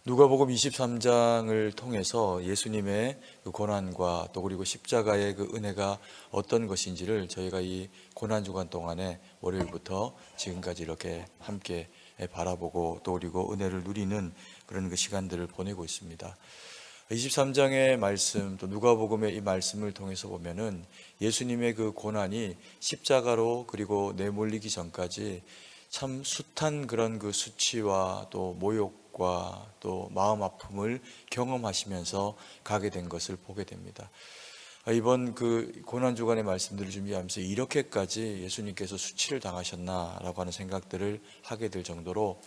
누가복음 23장을 통해서 예수님의 그 고난과 또 그리고 십자가의 그 은혜가 어떤 것인지를 저희가 이 고난 주간 동안에 월요일부터 지금까지 이렇게 함께 바라보고 또 그리고 은혜를 누리는 그런 그 시간들을 보내고 있습니다. 23장의 말씀 또 누가복음의 이 말씀을 통해서 보면은 예수님의 그 고난이 십자가로 그리고 내몰리기 전까지 참 숱한 그런 그 수치와 또 모욕과 또 마음 아픔을 경험하시면서 가게 된 것을 보게 됩니다. 이번 그 고난 주간의 말씀들을 준비하면서 이렇게까지 예수님께서 수치를 당하셨나라고 하는 생각들을 하게 될 정도로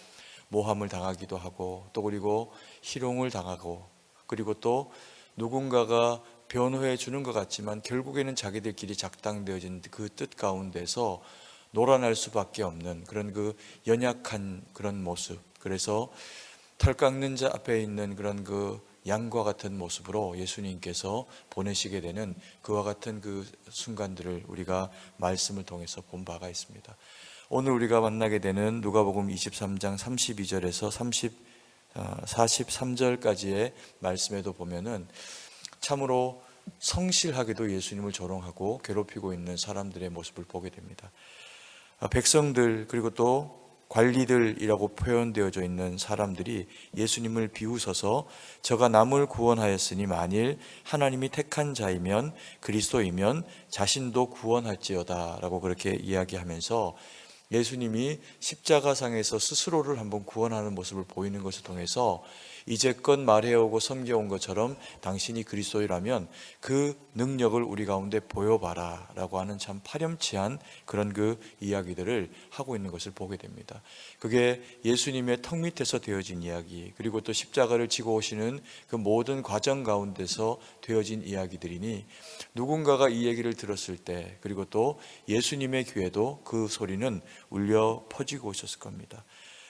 모함을 당하기도 하고 또 그리고 희롱을 당하고 그리고 또 누군가가 변호해 주는 것 같지만 결국에는 자기들끼리 작당되어진 그 뜻 가운데서 놀아날 수밖에 없는 그런 그 연약한 그런 모습, 그래서 털 깎는 자 앞에 있는 그런 그 양과 같은 모습으로 예수님께서 보내시게 되는 그와 같은 그 순간들을 우리가 말씀을 통해서 본 바가 있습니다. 오늘 우리가 만나게 되는 누가복음 23장 32절에서 43절까지의 말씀에도 보면은 참으로 성실하게도 예수님을 조롱하고 괴롭히고 있는 사람들의 모습을 보게 됩니다. 백성들 그리고 또 관리들이라고 표현되어져 있는 사람들이 예수님을 비웃어서 저가 남을 구원하였으니 만일 하나님이 택한 자이면 그리스도이면 자신도 구원할지어다 라고 그렇게 이야기하면서 예수님이 십자가상에서 스스로를 한번 구원하는 모습을 보이는 것을 통해서 이제껏 말해오고 섬겨온 것처럼 당신이 그리스도이라면 그 능력을 우리 가운데 보여봐라 라고 하는 참 파렴치한 그런 그 이야기들을 하고 있는 것을 보게 됩니다. 그게 예수님의 턱 밑에서 되어진 이야기, 그리고 또 십자가를 지고 오시는 그 모든 과정 가운데서 되어진 이야기들이니 누군가가 이 얘기를 들었을 때 그리고 또 예수님의 귀에도 그 소리는 울려 퍼지고 있었을 겁니다.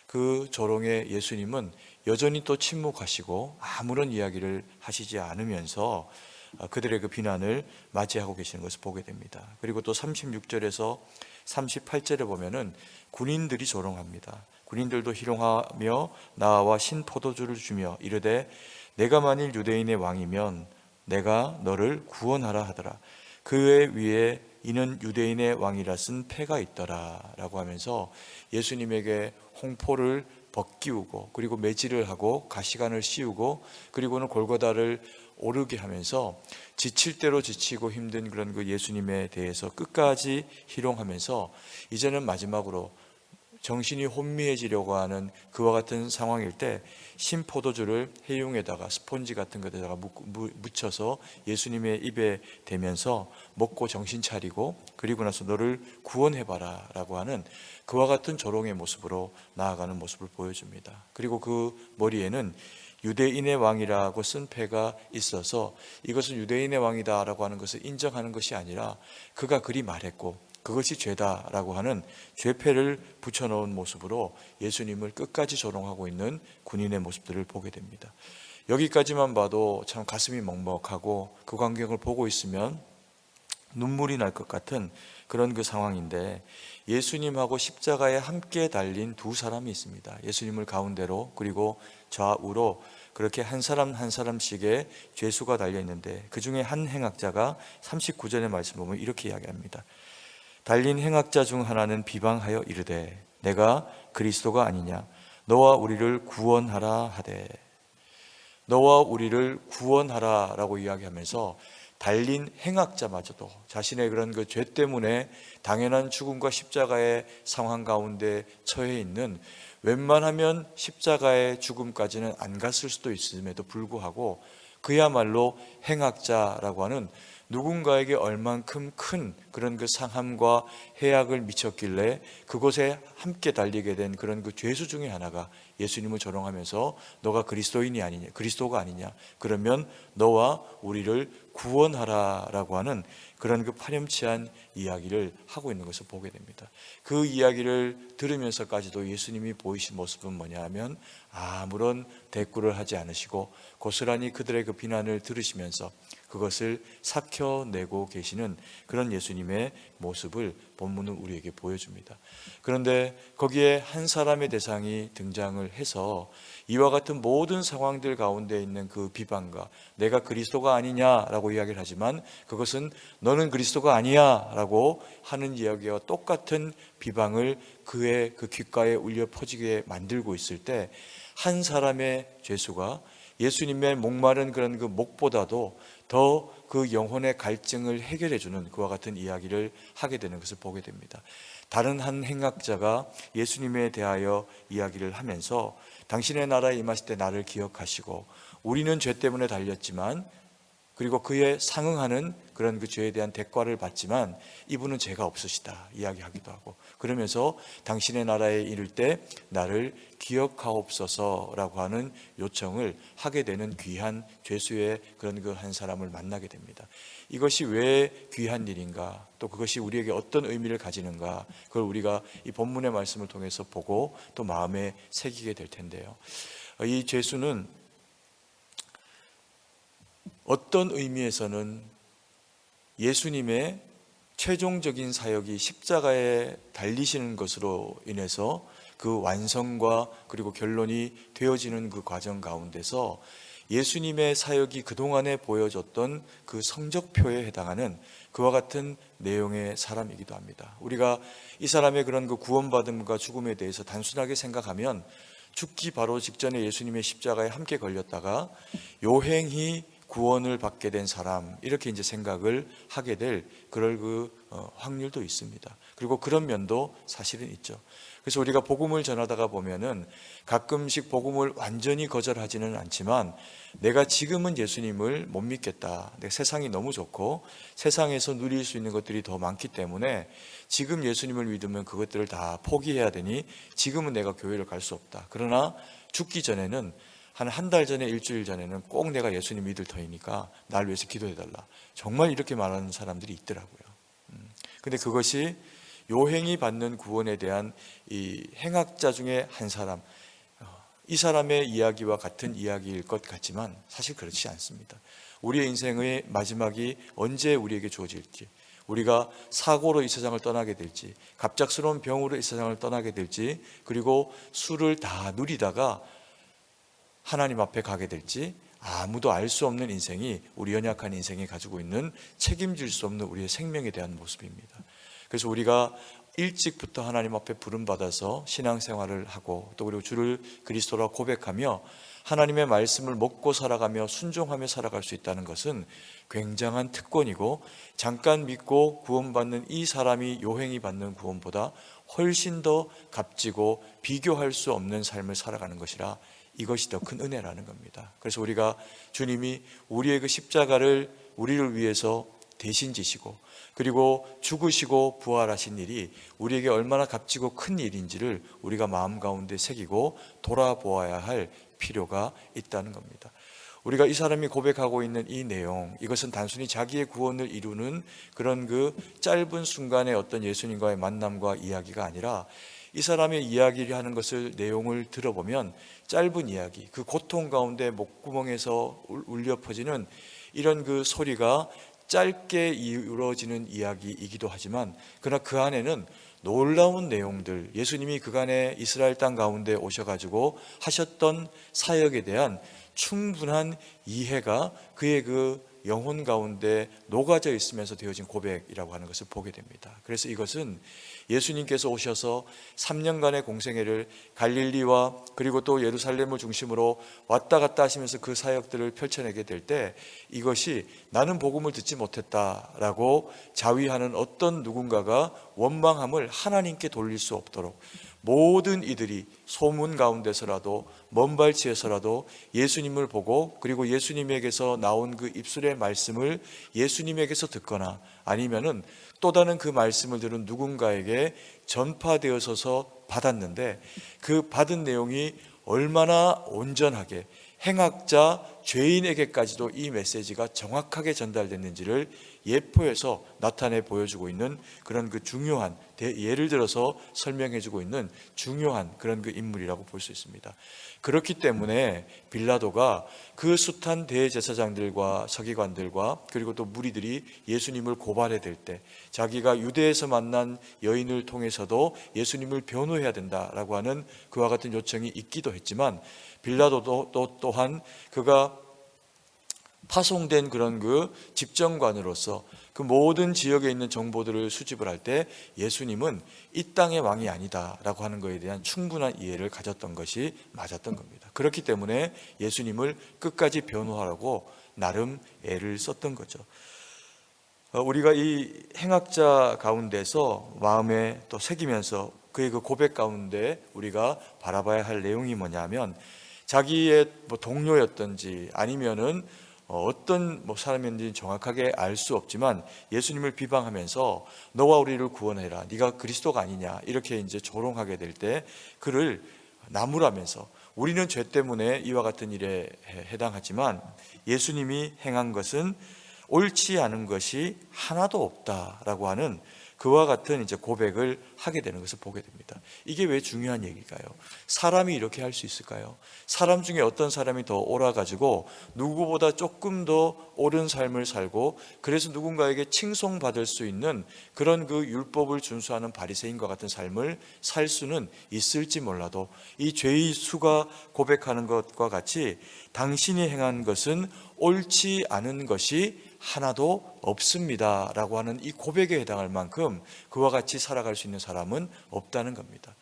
그 조롱의 예수님은 여전히 또 침묵하시고 아무런 이야기를 하시지 않으면서 그들의 그 비난을 맞이하고 계시는 것을 보게 됩니다. 그리고 또 36절에서 38절에 보면은 군인들이 조롱합니다. 군인들도 희롱하며 나와 신포도주를 주며 이르되 내가 만일 유대인의 왕이면 내가 너를 구원하라 하더라. 그의 위에 이는 유대인의 왕이라 쓴 패가 있더라 라고 하면서 예수님에게 홍포를 벗기우고 그리고 매질을 하고 가시관을 씌우고 그리고는 골고다를 오르게 하면서 지칠 대로 지치고 힘든 그런 그 예수님에 대해서 끝까지 희롱하면서 이제는 마지막으로 정신이 혼미해지려고 하는 그와 같은 상황일 때 신포도주를 해용에다가 스폰지 같은 것에다가 묻혀서 예수님의 입에 대면서 먹고 정신 차리고 그리고 나서 너를 구원해봐라 라고 하는 그와 같은 조롱의 모습으로 나아가는 모습을 보여줍니다. 그리고 그 머리에는 유대인의 왕이라고 쓴 패가 있어서 이것은 유대인의 왕이다 라고 하는 것을 인정하는 것이 아니라 그가 그리 말했고 그것이 죄다라고 하는 죄패를 붙여놓은 모습으로 예수님을 끝까지 조롱하고 있는 군인의 모습들을 보게 됩니다. 여기까지만 봐도 참 가슴이 먹먹하고 그 광경을 보고 있으면 눈물이 날 것 같은 그런 그 상황인데 예수님하고 십자가에 함께 달린 두 사람이 있습니다. 예수님을 가운데로 그리고 좌우로 그렇게 한 사람 한 사람씩의 죄수가 달려 있는데 그 중에 한 행악자가 39절의 말씀 보면 이렇게 이야기합니다. 달린 행악자 중 하나는 비방하여 이르되 내가 그리스도가 아니냐 너와 우리를 구원하라 하되, 너와 우리를 구원하라 라고 이야기하면서 달린 행악자마저도 자신의 그런 그 죄 때문에 당연한 죽음과 십자가의 상황 가운데 처해 있는, 웬만하면 십자가의 죽음까지는 안 갔을 수도 있음에도 불구하고 그야말로 행악자라고 하는 누군가에게 얼만큼 큰 그런 그 상함과 해악을 미쳤길래 그곳에 함께 달리게 된 그런 그 죄수 중에 하나가 예수님을 조롱하면서 너가 그리스도인이 아니냐, 그리스도가 아니냐, 그러면 너와 우리를 구원하라라고 하는 그런 그 파렴치한 이야기를 하고 있는 것을 보게 됩니다. 그 이야기를 들으면서까지도 예수님이 보이신 모습은 뭐냐 하면 아무런 대꾸를 하지 않으시고 고스란히 그들의 그 비난을 들으시면서 그것을 삭혀내고 계시는 그런 예수님의 모습을 본문은 우리에게 보여줍니다. 그런데 거기에 한 사람의 대상이 등장을 해서 이와 같은 모든 상황들 가운데 있는 그 비방과 내가 그리스도가 아니냐라고 이야기를 하지만 그것은 너는 그리스도가 아니야 라고 하는 이야기와 똑같은 비방을 그의 그 귓가에 울려 퍼지게 만들고 있을 때 한 사람의 죄수가 예수님의 목마른 그런 그 목보다도 더 그 영혼의 갈증을 해결해주는 그와 같은 이야기를 하게 되는 것을 보게 됩니다. 다른 한 행악자가 예수님에 대하여 이야기를 하면서 당신의 나라에 임하실 때 나를 기억하시고 우리는 죄 때문에 달렸지만 그리고 그에 상응하는 그런 그 죄에 대한 대가를 받지만 이분은 죄가 없으시다 이야기하기도 하고 그러면서 당신의 나라에 이를 때 나를 기억하옵소서라고 하는 요청을 하게 되는 귀한 죄수의 그런 그 한 사람을 만나게 됩니다. 이것이 왜 귀한 일인가, 또 그것이 우리에게 어떤 의미를 가지는가, 그걸 우리가 이 본문의 말씀을 통해서 보고 또 마음에 새기게 될 텐데요. 이 죄수는 어떤 의미에서는 예수님의 최종적인 사역이 십자가에 달리시는 것으로 인해서 그 완성과 그리고 결론이 되어지는 그 과정 가운데서 예수님의 사역이 그동안에 보여줬던 그 성적표에 해당하는 그와 같은 내용의 사람이기도 합니다. 우리가 이 사람의 그런 그 구원받음과 죽음에 대해서 단순하게 생각하면 죽기 바로 직전에 예수님의 십자가에 함께 걸렸다가 요행히 구원을 받게 된 사람, 이렇게 이제 생각을 하게 될 그럴 그 확률도 있습니다. 그리고 그런 면도 사실은 있죠. 그래서 우리가 복음을 전하다가 보면은 가끔씩 복음을 완전히 거절하지는 않지만 내가 지금은 예수님을 못 믿겠다. 내가 세상이 너무 좋고 세상에서 누릴 수 있는 것들이 더 많기 때문에 지금 예수님을 믿으면 그것들을 다 포기해야 되니 지금은 내가 교회를 갈 수 없다. 그러나 죽기 전에는 한 달 전에 일주일 전에는 꼭 내가 예수님 믿을 터이니까 날 위해서 기도해달라. 정말 이렇게 말하는 사람들이 있더라고요. 근데 그것이 요행이 받는 구원에 대한 이 행악자 중에 한 사람, 이 사람의 이야기와 같은 이야기일 것 같지만 사실 그렇지 않습니다. 우리의 인생의 마지막이 언제 우리에게 주어질지, 우리가 사고로 이 세상을 떠나게 될지, 갑작스러운 병으로 이 세상을 떠나게 될지, 그리고 술을 다 누리다가 하나님 앞에 가게 될지 아무도 알 수 없는 인생이 우리 연약한 인생이 가지고 있는 책임질 수 없는 우리의 생명에 대한 모습입니다. 그래서 우리가 일찍부터 하나님 앞에 부름받아서 신앙생활을 하고 또 그리고 주를 그리스도라 고백하며 하나님의 말씀을 먹고 살아가며 순종하며 살아갈 수 있다는 것은 굉장한 특권이고 잠깐 믿고 구원받는 이 사람이 요행이 받는 구원보다 훨씬 더 값지고 비교할 수 없는 삶을 살아가는 것이라 이것이 더 큰 은혜라는 겁니다. 그래서 우리가 주님이 우리의 그 십자가를 우리를 위해서 대신 지시고 그리고 죽으시고 부활하신 일이 우리에게 얼마나 값지고 큰 일인지를 우리가 마음 가운데 새기고 돌아보아야 할 필요가 있다는 겁니다. 우리가 이 사람이 고백하고 있는 이 내용, 이것은 단순히 자기의 구원을 이루는 그런 그 짧은 순간의 어떤 예수님과의 만남과 이야기가 아니라 이 사람의 이야기를 하는 것을 내용을 들어보면 짧은 이야기, 그 고통 가운데 목구멍에서 울려 퍼지는 이런 그 소리가 짧게 이루어지는 이야기이기도 하지만 그러나 그 안에는 놀라운 내용들, 예수님이 그간에 이스라엘 땅 가운데 오셔가지고 하셨던 사역에 대한 충분한 이해가 그의 그 영혼 가운데 녹아져 있으면서 되어진 고백이라고 하는 것을 보게 됩니다. 그래서 이것은 예수님께서 오셔서 3년간의 공생애를 갈릴리와 그리고 또 예루살렘을 중심으로 왔다 갔다 하시면서 그 사역들을 펼쳐내게 될 때 이것이 나는 복음을 듣지 못했다라고 자위하는 어떤 누군가가 원망함을 하나님께 돌릴 수 없도록 모든 이들이 소문 가운데서라도 먼 발치에서라도 예수님을 보고 그리고 예수님에게서 나온 그 입술의 말씀을 예수님에게서 듣거나 아니면은 또 다른 그 말씀을 들은 누군가에게 전파되어서 받았는데 그 받은 내용이 얼마나 온전하게 행악자 죄인에게까지도 이 메시지가 정확하게 전달됐는지를 예포해서 나타내 보여주고 있는 그런 그 중요한, 예를 들어서 설명해주고 있는 중요한 그런 그 인물이라고 볼 수 있습니다. 그렇기 때문에 빌라도가 그 숱한 대제사장들과 서기관들과 그리고 또 무리들이 예수님을 고발해 댈 때, 자기가 유대에서 만난 여인을 통해서도 예수님을 변호해야 된다라고 하는 그와 같은 요청이 있기도 했지만, 빌라도도 또한 그가 파송된 그런 그 집정관으로서 그 모든 지역에 있는 정보들을 수집을 할 때 예수님은 이 땅의 왕이 아니다라고 하는 것에 대한 충분한 이해를 가졌던 것이 맞았던 겁니다. 그렇기 때문에 예수님을 끝까지 변호하라고 나름 애를 썼던 거죠. 우리가 이 행악자 가운데서 마음에 또 새기면서 그의 그 고백 가운데 우리가 바라봐야 할 내용이 뭐냐면, 자기의 동료였던지 아니면은 어떤 사람인지 정확하게 알 수 없지만 예수님을 비방하면서 너와 우리를 구원해라, 네가 그리스도가 아니냐, 이렇게 이제 조롱하게 될 때 그를 나무라면서, 우리는 죄 때문에 이와 같은 일에 해당하지만 예수님이 행한 것은 옳지 않은 것이 하나도 없다라고 하는 그와 같은 이제 고백을 하게 되는 것을 보게 됩니다. 이게 왜 중요한 얘기일까요? 사람이 이렇게 할 수 있을까요? 사람 중에 어떤 사람이 더 옳아가지고 누구보다 조금 더 옳은 삶을 살고 그래서 누군가에게 칭송받을 수 있는 그런 그 율법을 준수하는 바리새인과 같은 삶을 살 수는 있을지 몰라도, 이 죄의 수가 고백하는 것과 같이 당신이 행한 것은 옳지 않은 것이 하나도 없습니다 라고 하는 이 고백에 해당할 만큼 그와 같이 살아갈 수 있는 사람은 없다는 겁니다.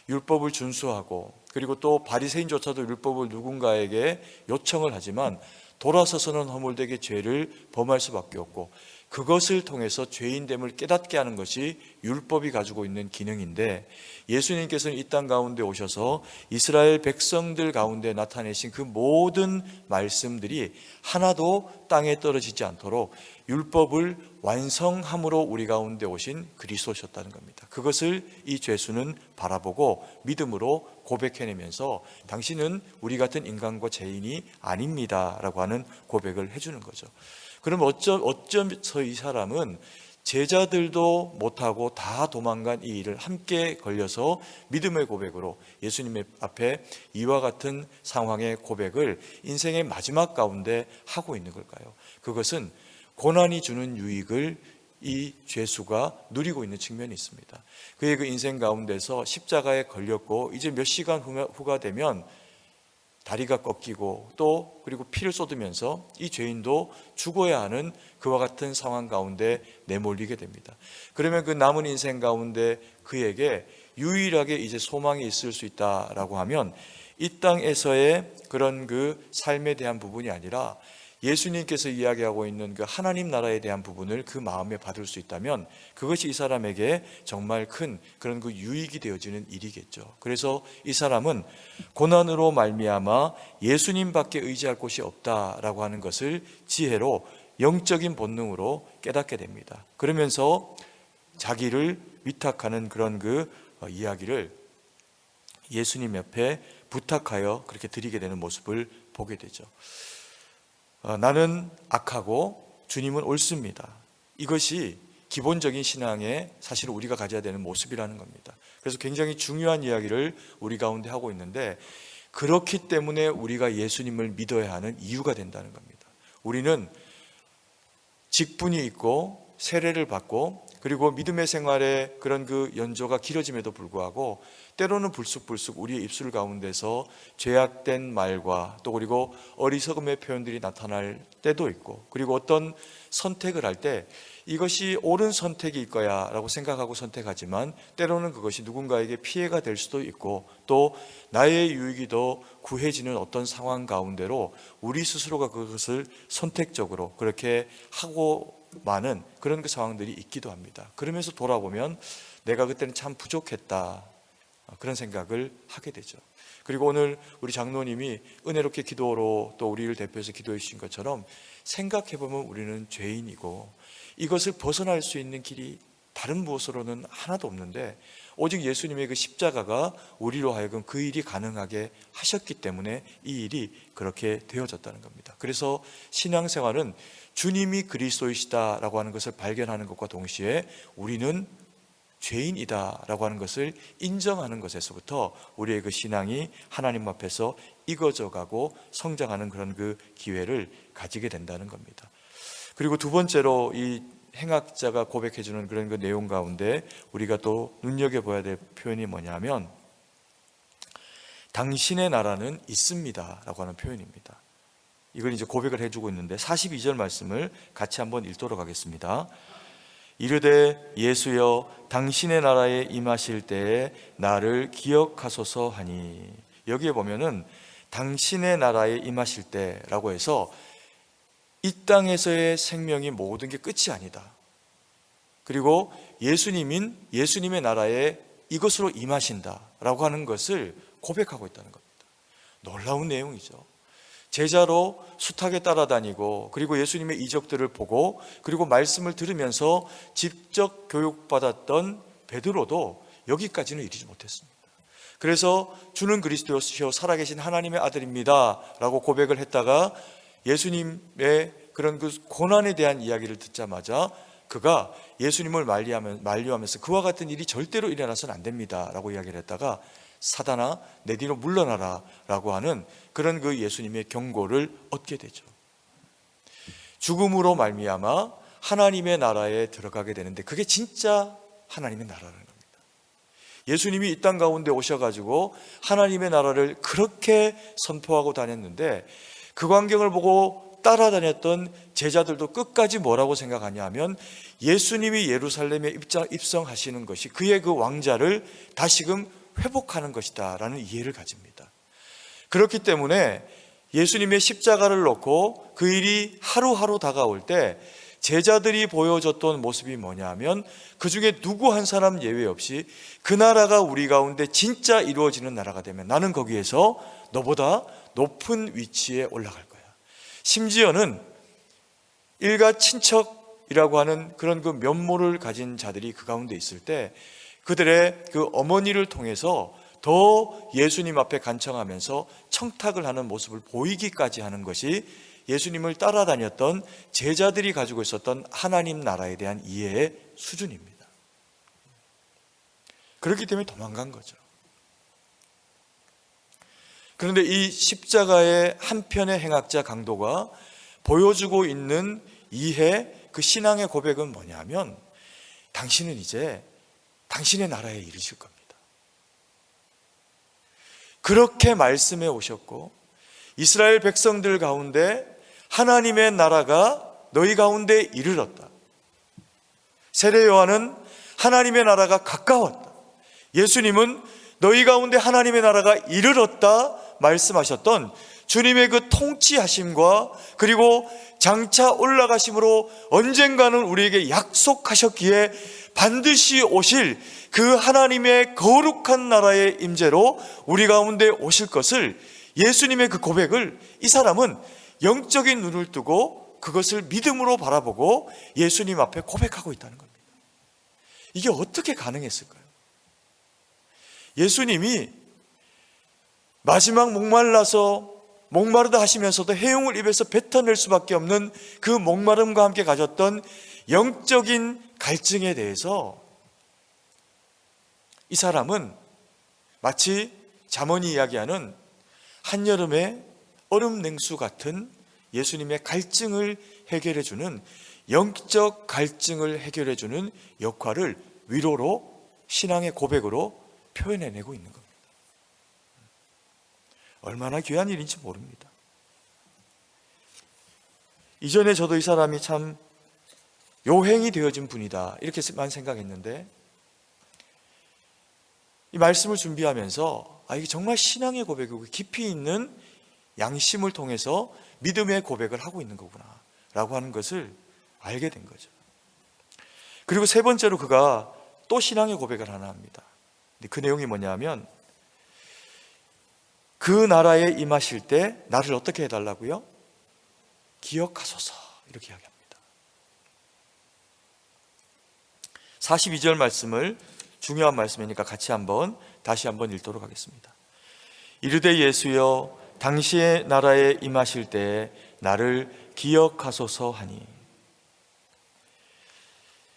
율법을 준수하고 그리고 또 바리새인조차도 율법을 누군가에게 요청을 하지만 돌아서서는 허물되게 죄를 범할 수밖에 없고, 그것을 통해서 죄인됨을 깨닫게 하는 것이 율법이 가지고 있는 기능인데, 예수님께서는 이 땅 가운데 오셔서 이스라엘 백성들 가운데 나타내신 그 모든 말씀들이 하나도 땅에 떨어지지 않도록 율법을 완성함으로 우리 가운데 오신 그리스도셨다는 겁니다. 그것을 이 죄수는 바라보고 믿음으로 고백해내면서 당신은 우리 같은 인간과 죄인이 아닙니다 라고 하는 고백을 해주는 거죠. 그럼 어쩌면서 이 사람은 제자들도 못하고 다 도망간 이 일을 함께 걸려서 믿음의 고백으로 예수님 앞에 이와 같은 상황의 고백을 인생의 마지막 가운데 하고 있는 걸까요? 그것은 고난이 주는 유익을 이 죄수가 누리고 있는 측면이 있습니다. 그의 그 인생 가운데서 십자가에 걸렸고 이제 몇 시간 후가 되면 다리가 꺾이고 또 그리고 피를 쏟으면서 이 죄인도 죽어야 하는 그와 같은 상황 가운데 내몰리게 됩니다. 그러면 그 남은 인생 가운데 그에게 유일하게 이제 소망이 있을 수 있다라고 하면 이 땅에서의 그런 그 삶에 대한 부분이 아니라 예수님께서 이야기하고 있는 그 하나님 나라에 대한 부분을 그 마음에 받을 수 있다면 그것이 이 사람에게 정말 큰 그런 그 유익이 되어지는 일이겠죠. 그래서 이 사람은 고난으로 말미암아 예수님밖에 의지할 곳이 없다라고 하는 것을 지혜로 영적인 본능으로 깨닫게 됩니다. 그러면서 자기를 위탁하는 그런 그 이야기를 예수님 옆에 부탁하여 그렇게 드리게 되는 모습을 보게 되죠. 나는 악하고 주님은 옳습니다. 이것이 기본적인 신앙의 사실 우리가 가져야 되는 모습이라는 겁니다. 그래서 굉장히 중요한 이야기를 우리 가운데 하고 있는데, 그렇기 때문에 우리가 예수님을 믿어야 하는 이유가 된다는 겁니다. 우리는 직분이 있고 세례를 받고 그리고 믿음의 생활에 그런 그 연조가 길어짐에도 불구하고 때로는 불쑥불쑥 우리의 입술 가운데서 죄악된 말과 또 그리고 어리석음의 표현들이 나타날 때도 있고, 그리고 어떤 선택을 할 때 이것이 옳은 선택일 거야 라고 생각하고 선택하지만 때로는 그것이 누군가에게 피해가 될 수도 있고 또 나의 유익이 더 구해지는 어떤 상황 가운데로 우리 스스로가 그것을 선택적으로 그렇게 하고 많은 그런 그 상황들이 있기도 합니다. 그러면서 돌아보면 내가 그때는 참 부족했다 그런 생각을 하게 되죠. 그리고 오늘 우리 장로님이 은혜롭게 기도로 또 우리를 대표해서 기도해 주신 것처럼 생각해보면 우리는 죄인이고 이것을 벗어날 수 있는 길이 다른 무엇으로는 하나도 없는데 오직 예수님의 그 십자가가 우리로 하여금 그 일이 가능하게 하셨기 때문에 이 일이 그렇게 되어졌다는 겁니다. 그래서 신앙생활은 주님이 그리스도이시다라고 하는 것을 발견하는 것과 동시에 우리는 죄인이다라고 하는 것을 인정하는 것에서부터 우리의 그 신앙이 하나님 앞에서 익어져가고 성장하는 그런 그 기회를 가지게 된다는 겁니다. 그리고 두 번째로 이 행악자가 고백해주는 그런 그 내용 가운데 우리가 또 눈여겨봐야 될 표현이 뭐냐면 당신의 나라는 있습니다 라고 하는 표현입니다. 이걸 이제 고백을 해주고 있는데 42절 말씀을 같이 한번 읽도록 하겠습니다. 이르되 예수여 당신의 나라에 임하실 때에 나를 기억하소서 하니, 여기에 보면은 당신의 나라에 임하실 때라고 해서 이 땅에서의 생명이 모든 게 끝이 아니다. 그리고 예수님의 나라에 이것으로 임하신다라고 하는 것을 고백하고 있다는 겁니다. 놀라운 내용이죠. 제자로 숱하게 따라다니고 그리고 예수님의 이적들을 보고 그리고 말씀을 들으면서 직접 교육받았던 베드로도 여기까지는 이르지 못했습니다. 그래서 주는 그리스도시요 살아계신 하나님의 아들입니다 라고 고백을 했다가 예수님의 그런 그 고난에 대한 이야기를 듣자마자 그가 예수님을 만류하면서 그와 같은 일이 절대로 일어나서는 안 됩니다 라고 이야기를 했다가 사단아 내 뒤로 물러나라 라고 하는 그런 그 예수님의 경고를 얻게 되죠. 죽음으로 말미암아 하나님의 나라에 들어가게 되는데 그게 진짜 하나님의 나라라는 겁니다. 예수님이 이 땅 가운데 오셔가지고 하나님의 나라를 그렇게 선포하고 다녔는데 그 광경을 보고 따라다녔던 제자들도 끝까지 뭐라고 생각하냐 하면 예수님이 예루살렘에 입성하시는 것이 그의 그 왕자를 다시금 회복하는 것이다 라는 이해를 가집니다. 그렇기 때문에 예수님의 십자가를 놓고 그 일이 하루하루 다가올 때 제자들이 보여줬던 모습이 뭐냐 하면 그 중에 누구 한 사람 예외 없이 그 나라가 우리 가운데 진짜 이루어지는 나라가 되면 나는 거기에서 너보다 높은 위치에 올라갈 거야. 심지어는 일가 친척이라고 하는 그런 그 면모를 가진 자들이 그 가운데 있을 때 그들의 그 어머니를 통해서 더 예수님 앞에 간청하면서 청탁을 하는 모습을 보이기까지 하는 것이 예수님을 따라다녔던 제자들이 가지고 있었던 하나님 나라에 대한 이해의 수준입니다. 그렇기 때문에 도망간 거죠. 그런데 이 십자가의 한편의 행악자 강도가 보여주고 있는 이해, 그 신앙의 고백은 뭐냐면 당신은 이제 당신의 나라에 이르실 겁니다. 그렇게 말씀해 오셨고 이스라엘 백성들 가운데 하나님의 나라가 너희 가운데 이르렀다. 세례 요한은 하나님의 나라가 가까웠다. 예수님은 너희 가운데 하나님의 나라가 이르렀다 말씀하셨던 주님의 그 통치하심과 그리고 장차 올라가심으로 언젠가는 우리에게 약속하셨기에 반드시 오실 그 하나님의 거룩한 나라의 임재로 우리 가운데 오실 것을 예수님의 그 고백을 이 사람은 영적인 눈을 뜨고 그것을 믿음으로 바라보고 예수님 앞에 고백하고 있다는 겁니다. 이게 어떻게 가능했을까요? 예수님이 마지막 목마르다 하시면서도 해용을 입에서 뱉어낼 수밖에 없는 그 목마름과 함께 가졌던 영적인 갈증에 대해서 이 사람은 마치 잠언이 이야기하는 한여름의 얼음 냉수 같은 예수님의 갈증을 해결해주는 영적 갈증을 해결해주는 역할을 위로로 신앙의 고백으로 표현해내고 있는 겁니다. 얼마나 귀한 일인지 모릅니다. 이전에 저도 이 사람이 참 요행이 되어진 분이다 이렇게만 생각했는데 이 말씀을 준비하면서 이게 정말 신앙의 고백이고 깊이 있는 양심을 통해서 믿음의 고백을 하고 있는 거구나 라고 하는 것을 알게 된 거죠. 그리고 세 번째로 그가 또 신앙의 고백을 하나 합니다. 근데 그 내용이 뭐냐면 그 나라에 임하실 때 나를 어떻게 해달라고요? 기억하소서 이렇게 이야기합니다. 42절 말씀을 중요한 말씀이니까 같이 다시 한번 읽도록 하겠습니다. 이르되 예수여 당시의 나라에 임하실 때에 나를 기억하소서 하니.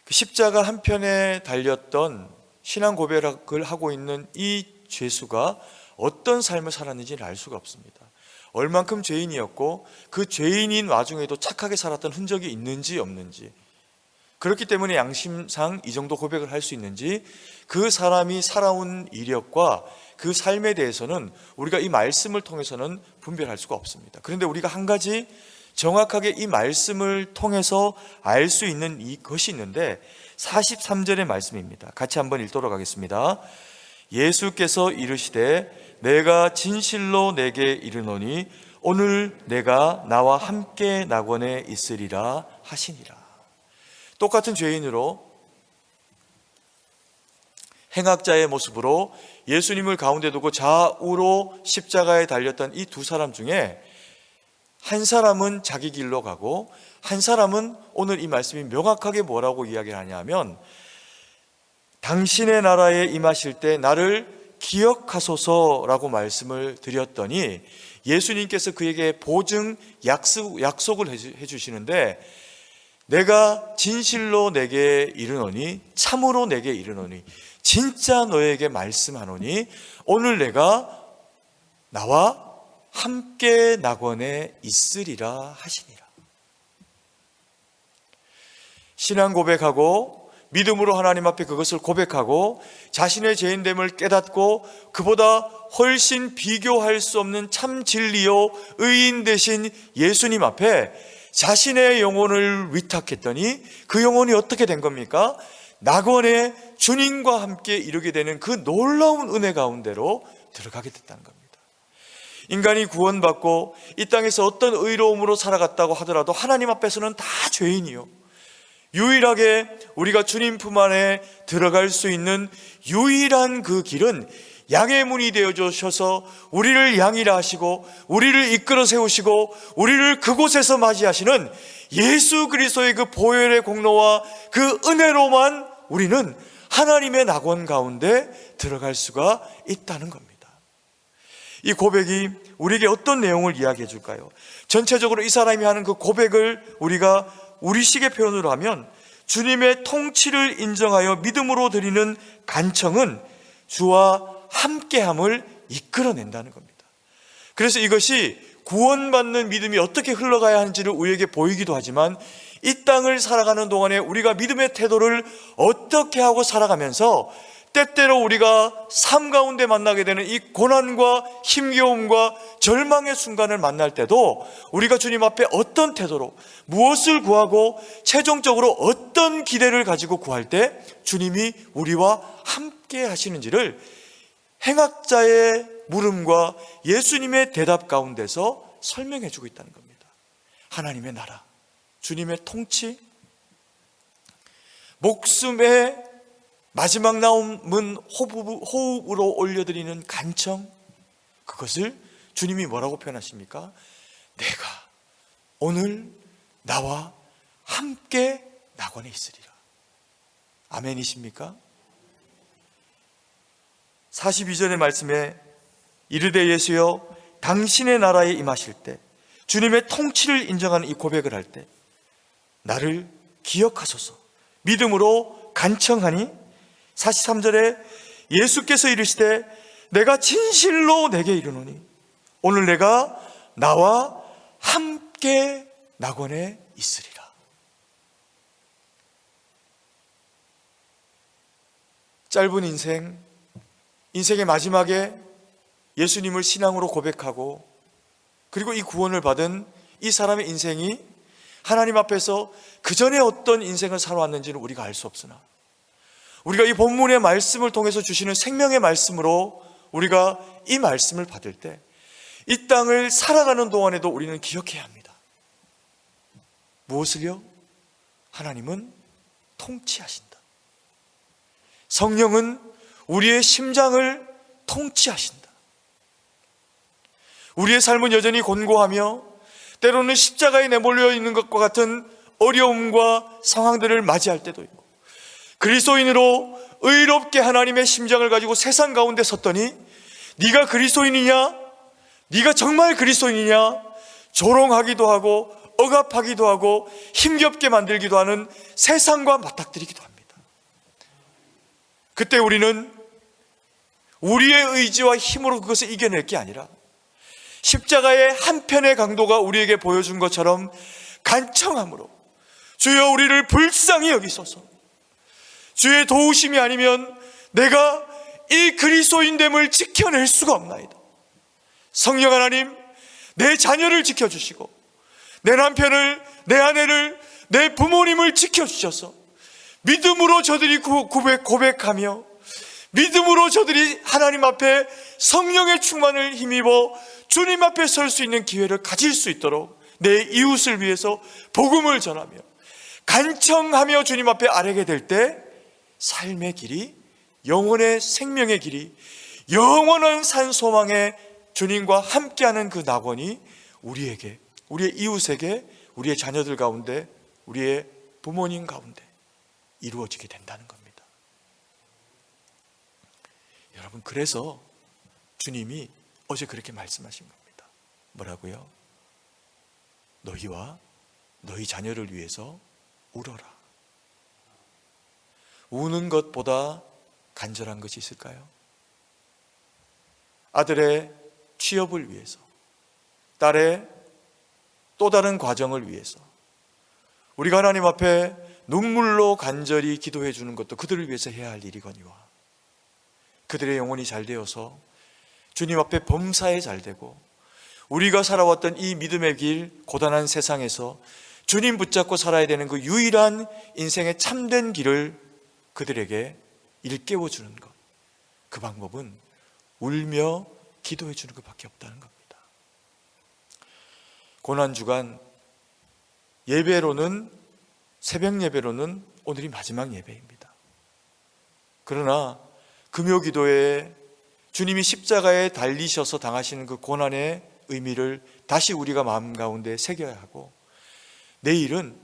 그 십자가 한편에 달렸던 신앙 고백을 하고 있는 이 죄수가 어떤 삶을 살았는지는 알 수가 없습니다. 얼만큼 죄인이었고 그 죄인인 와중에도 착하게 살았던 흔적이 있는지 없는지, 그렇기 때문에 양심상 이 정도 고백을 할 수 있는지, 그 사람이 살아온 이력과 그 삶에 대해서는 우리가 이 말씀을 통해서는 분별할 수가 없습니다. 그런데 우리가 한 가지 정확하게 이 말씀을 통해서 알 수 있는 이것이 있는데 43절의 말씀입니다. 같이 한번 읽도록 하겠습니다. 예수께서 이르시되 내가 진실로 내게 이르노니 오늘 내가 나와 함께 낙원에 있으리라 하시니라. 똑같은 죄인으로 행악자의 모습으로 예수님을 가운데 두고 좌우로 십자가에 달렸던 이 두 사람 중에 한 사람은 자기 길로 가고 한 사람은 오늘 이 말씀이 명확하게 뭐라고 이야기를 하냐면 당신의 나라에 임하실 때 나를 기억하소서라고 말씀을 드렸더니 예수님께서 그에게 보증 약속을 해주시는데 내가 진실로 내게 이르노니 참으로 내게 이르노니 진짜 너에게 말씀하노니 오늘 내가 나와 함께 낙원에 있으리라 하시니라. 신앙 고백하고 믿음으로 하나님 앞에 그것을 고백하고 자신의 죄인됨을 깨닫고 그보다 훨씬 비교할 수 없는 참 진리요 의인 되신 예수님 앞에 자신의 영혼을 위탁했더니 그 영혼이 어떻게 된 겁니까? 낙원에 주님과 함께 이르게 되는 그 놀라운 은혜 가운데로 들어가게 됐다는 겁니다. 인간이 구원받고 이 땅에서 어떤 의로움으로 살아갔다고 하더라도 하나님 앞에서는 다 죄인이요, 유일하게 우리가 주님 품 안에 들어갈 수 있는 유일한 그 길은 양의 문이 되어 주셔서 우리를 양이라 하시고 우리를 이끌어 세우시고 우리를 그곳에서 맞이하시는 예수 그리스도의 그 보혈의 공로와 그 은혜로만 우리는 하나님의 낙원 가운데 들어갈 수가 있다는 겁니다. 이 고백이 우리에게 어떤 내용을 이야기해 줄까요? 전체적으로 이 사람이 하는 그 고백을 우리가 우리식의 표현으로 하면 주님의 통치를 인정하여 믿음으로 드리는 간청은 주와 함께함을 이끌어낸다는 겁니다. 그래서 이것이 구원받는 믿음이 어떻게 흘러가야 하는지를 우리에게 보이기도 하지만 이 땅을 살아가는 동안에 우리가 믿음의 태도를 어떻게 하고 살아가면서 때때로 우리가 삶 가운데 만나게 되는 이 고난과 힘겨움과 절망의 순간을 만날 때도 우리가 주님 앞에 어떤 태도로 무엇을 구하고 최종적으로 어떤 기대를 가지고 구할 때 주님이 우리와 함께 하시는지를 행악자의 물음과 예수님의 대답 가운데서 설명해 주고 있다는 겁니다. 하나님의 나라, 주님의 통치, 목숨의 마지막 남은 호흡으로 올려드리는 간청, 그것을 주님이 뭐라고 표현하십니까? 내가 오늘 나와 함께 낙원에 있으리라. 아멘이십니까? 42절의 말씀에 이르되 예수여 당신의 나라에 임하실 때 주님의 통치를 인정하는 이 고백을 할 때 나를 기억하소서 믿음으로 간청하니 43절에 예수께서 이르시되 내가 진실로 내게 이르노니 오늘 내가 나와 함께 낙원에 있으리라. 짧은 인생의 마지막에 예수님을 신앙으로 고백하고 그리고 이 구원을 받은 이 사람의 인생이 하나님 앞에서 그 전에 어떤 인생을 살아왔는지는 우리가 알 수 없으나 우리가 이 본문의 말씀을 통해서 주시는 생명의 말씀으로 우리가 이 말씀을 받을 때 이 땅을 살아가는 동안에도 우리는 기억해야 합니다. 무엇을요? 하나님은 통치하신다. 성령은 우리의 심장을 통치하신다. 우리의 삶은 여전히 곤고하며 때로는 십자가에 내몰려 있는 것과 같은 어려움과 상황들을 맞이할 때도 있고 그리스도인으로 의롭게 하나님의 심장을 가지고 세상 가운데 섰더니 네가 그리스도인이냐? 네가 정말 그리스도인이냐? 조롱하기도 하고 억압하기도 하고 힘겹게 만들기도 하는 세상과 맞닥뜨리기도 합니다. 그때 우리는 우리의 의지와 힘으로 그것을 이겨낼 게 아니라 십자가의 한편의 강도가 우리에게 보여준 것처럼 간청함으로 주여 우리를 불쌍히 여기소서, 주의 도우심이 아니면 내가 이 그리스도인됨을 지켜낼 수가 없나이다. 성령 하나님, 내 자녀를 지켜주시고 내 남편을, 내 아내를, 내 부모님을 지켜주셔서 믿음으로 저들이 고백하며 믿음으로 저들이 하나님 앞에 성령의 충만을 힘입어 주님 앞에 설 수 있는 기회를 가질 수 있도록 내 이웃을 위해서 복음을 전하며 간청하며 주님 앞에 아뢰게 될 때 삶의 길이, 영혼의 생명의 길이, 영원한 산 소망의 주님과 함께하는 그 낙원이 우리에게, 우리의 이웃에게, 우리의 자녀들 가운데, 우리의 부모님 가운데 이루어지게 된다는 겁니다. 여러분, 그래서 주님이 어제 그렇게 말씀하신 겁니다. 뭐라고요? 너희와 너희 자녀를 위해서 울어라. 우는 것보다 간절한 것이 있을까요? 아들의 취업을 위해서, 딸의 또 다른 과정을 위해서 우리가 하나님 앞에 눈물로 간절히 기도해 주는 것도 그들을 위해서 해야 할 일이거니와 그들의 영혼이 잘 되어서 주님 앞에 범사에 잘 되고 우리가 살아왔던 이 믿음의 길, 고단한 세상에서 주님 붙잡고 살아야 되는 그 유일한 인생의 참된 길을 그들에게 일깨워 주는 것, 그 방법은 울며 기도해 주는 것밖에 없다는 겁니다. 고난주간 예배로는, 새벽 예배로는 오늘이 마지막 예배입니다. 그러나 금요 기도에 주님이 십자가에 달리셔서 당하시는 그 고난의 의미를 다시 우리가 마음 가운데 새겨야 하고, 내일은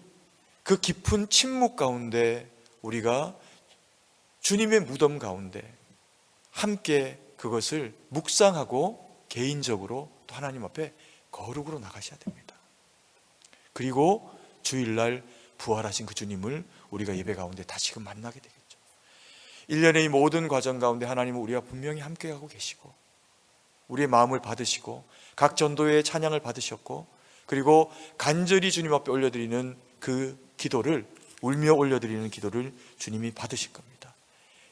그 깊은 침묵 가운데 우리가 주님의 무덤 가운데 함께 그것을 묵상하고 개인적으로 또 하나님 앞에 거룩으로 나가셔야 됩니다. 그리고 주일날 부활하신 그 주님을 우리가 예배 가운데 다시금 만나게 되겠죠. 1년의 이 모든 과정 가운데 하나님은 우리와 분명히 함께하고 계시고 우리의 마음을 받으시고 각 전도의 찬양을 받으셨고, 그리고 간절히 주님 앞에 올려드리는 그 기도를, 울며 올려드리는 기도를 주님이 받으실 겁니다.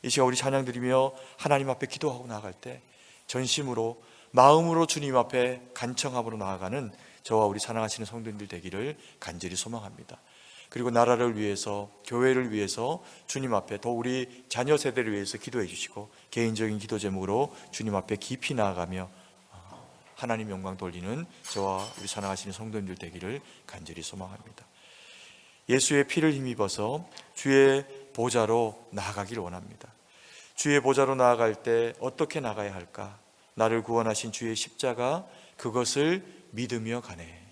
이 시간 우리 찬양 드리며 하나님 앞에 기도하고 나아갈 때 전심으로, 마음으로 주님 앞에 간청함으로 나아가는 저와 우리 사랑하시는 성도님들 되기를 간절히 소망합니다. 그리고 나라를 위해서, 교회를 위해서 주님 앞에, 더 우리 자녀 세대를 위해서 기도해 주시고 개인적인 기도 제목으로 주님 앞에 깊이 나아가며 하나님 영광 돌리는 저와 우리 사랑하시는 성도님들 되기를 간절히 소망합니다. 예수의 피를 힘입어서 주의 보좌로 나아가기를 원합니다. 주의 보좌로 나아갈 때 어떻게 나가야 할까? 나를 구원하신 주의 십자가, 그것을 믿으며 가네.